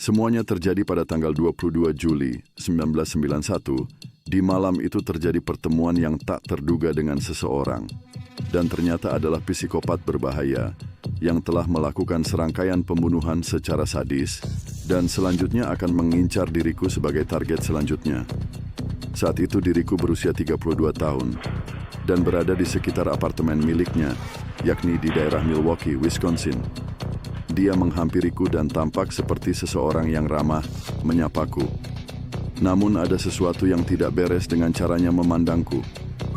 Semuanya terjadi pada tanggal 22 Juli 1991. Di malam itu terjadi pertemuan yang tak terduga dengan seseorang. Dan ternyata adalah psikopat berbahaya yang telah melakukan serangkaian pembunuhan secara sadis dan selanjutnya akan mengincar diriku sebagai target selanjutnya. Saat itu diriku berusia 32 tahun dan berada di sekitar apartemen miliknya, yakni di daerah Milwaukee, Wisconsin. Dia menghampiriku dan tampak seperti seseorang yang ramah menyapaku. Namun ada sesuatu yang tidak beres dengan caranya memandangku.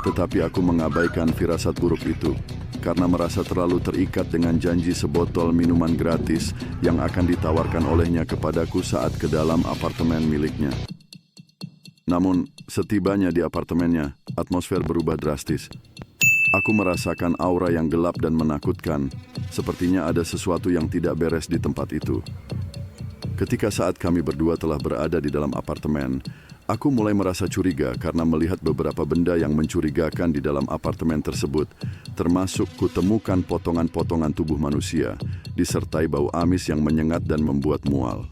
Tetapi aku mengabaikan firasat buruk itu karena merasa terlalu terikat dengan janji sebotol minuman gratis yang akan ditawarkan olehnya kepadaku saat ke dalam apartemen miliknya. Namun, setibanya di apartemennya, atmosfer berubah drastis. Aku merasakan aura yang gelap dan menakutkan. Sepertinya ada sesuatu yang tidak beres di tempat itu. Ketika saat kami berdua telah berada di dalam apartemen, aku mulai merasa curiga karena melihat beberapa benda yang mencurigakan di dalam apartemen tersebut, termasuk kutemukan potongan-potongan tubuh manusia, disertai bau amis yang menyengat dan membuat mual.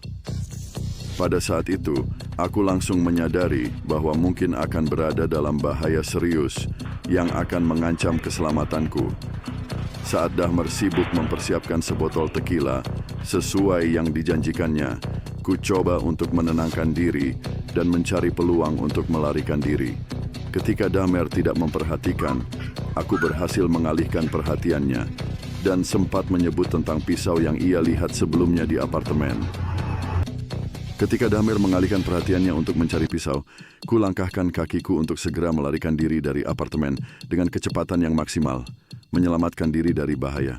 Pada saat itu, aku langsung menyadari bahwa mungkin akan berada dalam bahaya serius yang akan mengancam keselamatanku. Saat Dahmer sibuk mempersiapkan sebotol tequila sesuai yang dijanjikannya, ku coba untuk menenangkan diri dan mencari peluang untuk melarikan diri. Ketika Dahmer tidak memperhatikan, aku berhasil mengalihkan perhatiannya dan sempat menyebut tentang pisau yang ia lihat sebelumnya di apartemen. Ketika Dahmer mengalihkan perhatiannya untuk mencari pisau, ku langkahkan kakiku untuk segera melarikan diri dari apartemen dengan kecepatan yang maksimal, menyelamatkan diri dari bahaya.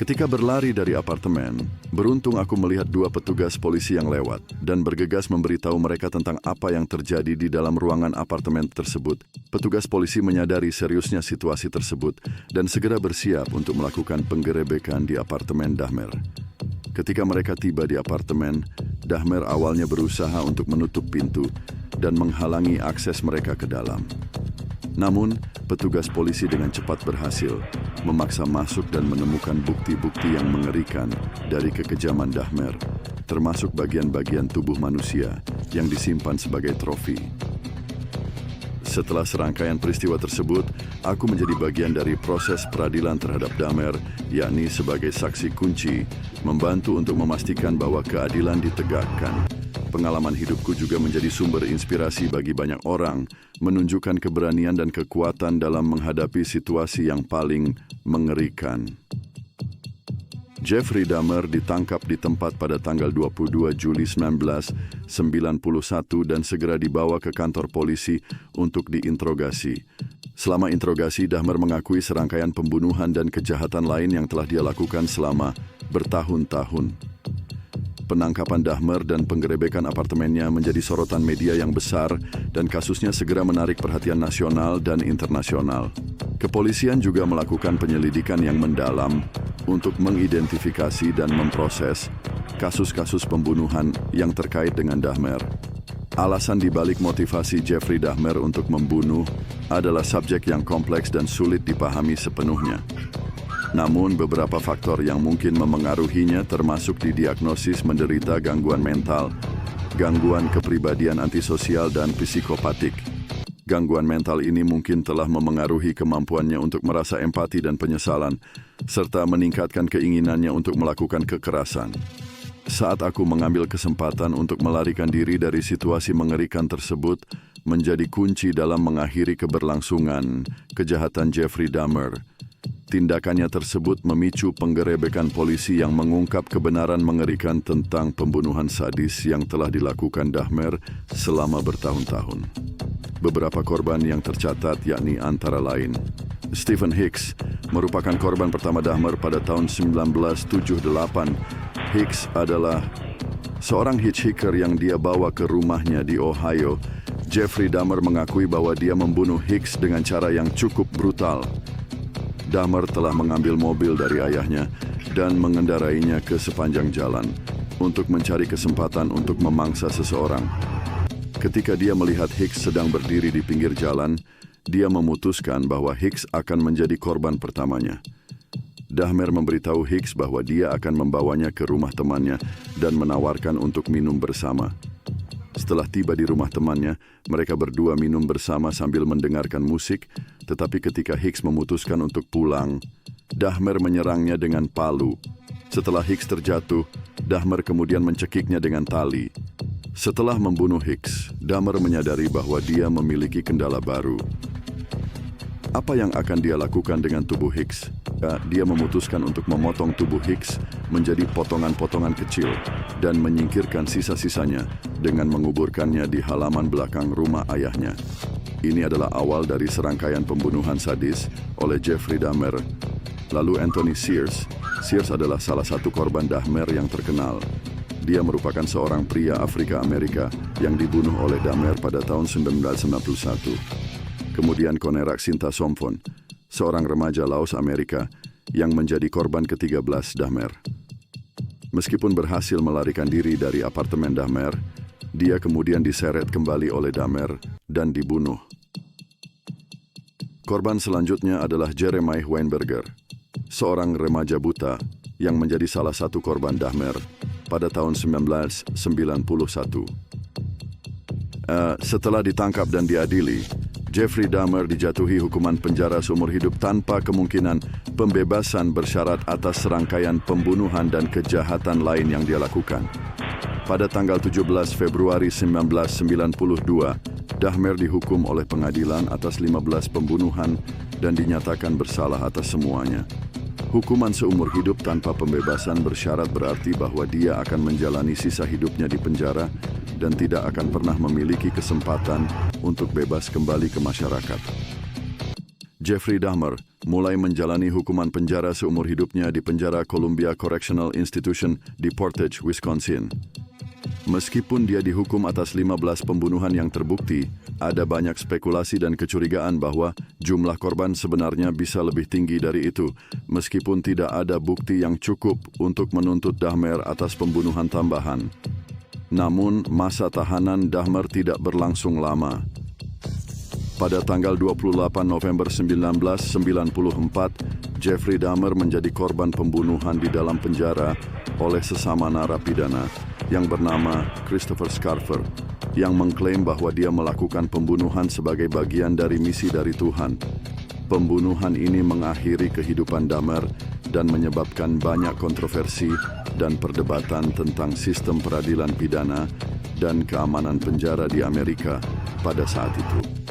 Ketika berlari dari apartemen, beruntung aku melihat dua petugas polisi yang lewat dan bergegas memberitahu mereka tentang apa yang terjadi di dalam ruangan apartemen tersebut. Petugas polisi menyadari seriusnya situasi tersebut dan segera bersiap untuk melakukan penggerebekan di apartemen Dahmer. Ketika mereka tiba di apartemen, Dahmer awalnya berusaha untuk menutup pintu dan menghalangi akses mereka ke dalam. Namun, petugas polisi dengan cepat berhasil memaksa masuk dan menemukan bukti-bukti yang mengerikan dari kekejaman Dahmer, termasuk bagian-bagian tubuh manusia yang disimpan sebagai trofi. Setelah serangkaian peristiwa tersebut, aku menjadi bagian dari proses peradilan terhadap Dahmer, yakni sebagai saksi kunci, membantu untuk memastikan bahwa keadilan ditegakkan. Pengalaman hidupku juga menjadi sumber inspirasi bagi banyak orang, menunjukkan keberanian dan kekuatan dalam menghadapi situasi yang paling mengerikan. Jeffrey Dahmer ditangkap di tempat pada tanggal 22 Juli 1991 dan segera dibawa ke kantor polisi untuk diinterogasi. Selama interogasi, Dahmer mengakui serangkaian pembunuhan dan kejahatan lain yang telah dia lakukan selama bertahun-tahun. Penangkapan Dahmer dan penggerebekan apartemennya menjadi sorotan media yang besar dan kasusnya segera menarik perhatian nasional dan internasional. Kepolisian juga melakukan penyelidikan yang mendalam untuk mengidentifikasi dan memproses kasus-kasus pembunuhan yang terkait dengan Dahmer. Alasan dibalik motivasi Jeffrey Dahmer untuk membunuh adalah subjek yang kompleks dan sulit dipahami sepenuhnya. Namun beberapa faktor yang mungkin memengaruhinya termasuk didiagnosis menderita gangguan mental, gangguan kepribadian antisosial dan psikopatik. Gangguan mental ini mungkin telah memengaruhi kemampuannya untuk merasa empati dan penyesalan, serta meningkatkan keinginannya untuk melakukan kekerasan. Saat aku mengambil kesempatan untuk melarikan diri dari situasi mengerikan tersebut, menjadi kunci dalam mengakhiri keberlangsungan kejahatan Jeffrey Dahmer. Tindakannya tersebut memicu penggerebekan polisi yang mengungkap kebenaran mengerikan tentang pembunuhan sadis yang telah dilakukan Dahmer selama bertahun-tahun. Beberapa korban yang tercatat yakni antara lain Stephen Hicks, merupakan korban pertama Dahmer pada tahun 1978. Hicks adalah seorang hitchhiker yang dia bawa ke rumahnya di Ohio. Jeffrey Dahmer mengakui bahwa dia membunuh Hicks dengan cara yang cukup brutal. Dahmer telah mengambil mobil dari ayahnya dan mengendarainya ke sepanjang jalan untuk mencari kesempatan untuk memangsa seseorang. Ketika dia melihat Hicks sedang berdiri di pinggir jalan, dia memutuskan bahwa Hicks akan menjadi korban pertamanya. Dahmer memberitahu Hicks bahwa dia akan membawanya ke rumah temannya dan menawarkan untuk minum bersama. Setelah tiba di rumah temannya, mereka berdua minum bersama sambil mendengarkan musik, tetapi ketika Hicks memutuskan untuk pulang, Dahmer menyerangnya dengan palu. Setelah Hicks terjatuh, Dahmer kemudian mencekiknya dengan tali. Setelah membunuh Hicks, Dahmer menyadari bahwa dia memiliki kendala baru. Apa yang akan dia lakukan dengan tubuh Hicks? Dia memutuskan untuk memotong tubuh Hicks menjadi potongan-potongan kecil dan menyingkirkan sisa-sisanya dengan menguburkannya di halaman belakang rumah ayahnya. Ini adalah awal dari serangkaian pembunuhan sadis oleh Jeffrey Dahmer. Lalu Anthony Sears. Sears adalah salah satu korban Dahmer yang terkenal. Dia merupakan seorang pria Afrika Amerika yang dibunuh oleh Dahmer pada tahun 1991. Kemudian Konerak Sinta Somphone, seorang remaja Laos Amerika yang menjadi korban ke-13 Dahmer. Meskipun berhasil melarikan diri dari apartemen Dahmer, dia kemudian diseret kembali oleh Dahmer dan dibunuh. Korban selanjutnya adalah Jeremiah Weinberger, seorang remaja buta yang menjadi salah satu korban Dahmer pada tahun 1991. Setelah ditangkap dan diadili, Jeffrey Dahmer dijatuhi hukuman penjara seumur hidup tanpa kemungkinan pembebasan bersyarat atas serangkaian pembunuhan dan kejahatan lain yang dia lakukan. Pada tanggal 17 Februari 1992, Dahmer dihukum oleh pengadilan atas 15 pembunuhan dan dinyatakan bersalah atas semuanya. Hukuman seumur hidup tanpa pembebasan bersyarat berarti bahwa dia akan menjalani sisa hidupnya di penjara dan tidak akan pernah memiliki kesempatan untuk bebas kembali ke masyarakat. Jeffrey Dahmer mulai menjalani hukuman penjara seumur hidupnya di penjara Columbia Correctional Institution di Portage, Wisconsin. Meskipun dia dihukum atas 15 pembunuhan yang terbukti, ada banyak spekulasi dan kecurigaan bahwa jumlah korban sebenarnya bisa lebih tinggi dari itu, meskipun tidak ada bukti yang cukup untuk menuntut Dahmer atas pembunuhan tambahan. Namun, masa tahanan Dahmer tidak berlangsung lama. Pada tanggal 28 November 1994, Jeffrey Dahmer menjadi korban pembunuhan di dalam penjara oleh sesama narapidana yang bernama Christopher Scarfer, yang mengklaim bahwa dia melakukan pembunuhan sebagai bagian dari misi dari Tuhan. Pembunuhan ini mengakhiri kehidupan Dahmer dan menyebabkan banyak kontroversi dan perdebatan tentang sistem peradilan pidana dan keamanan penjara di Amerika pada saat itu.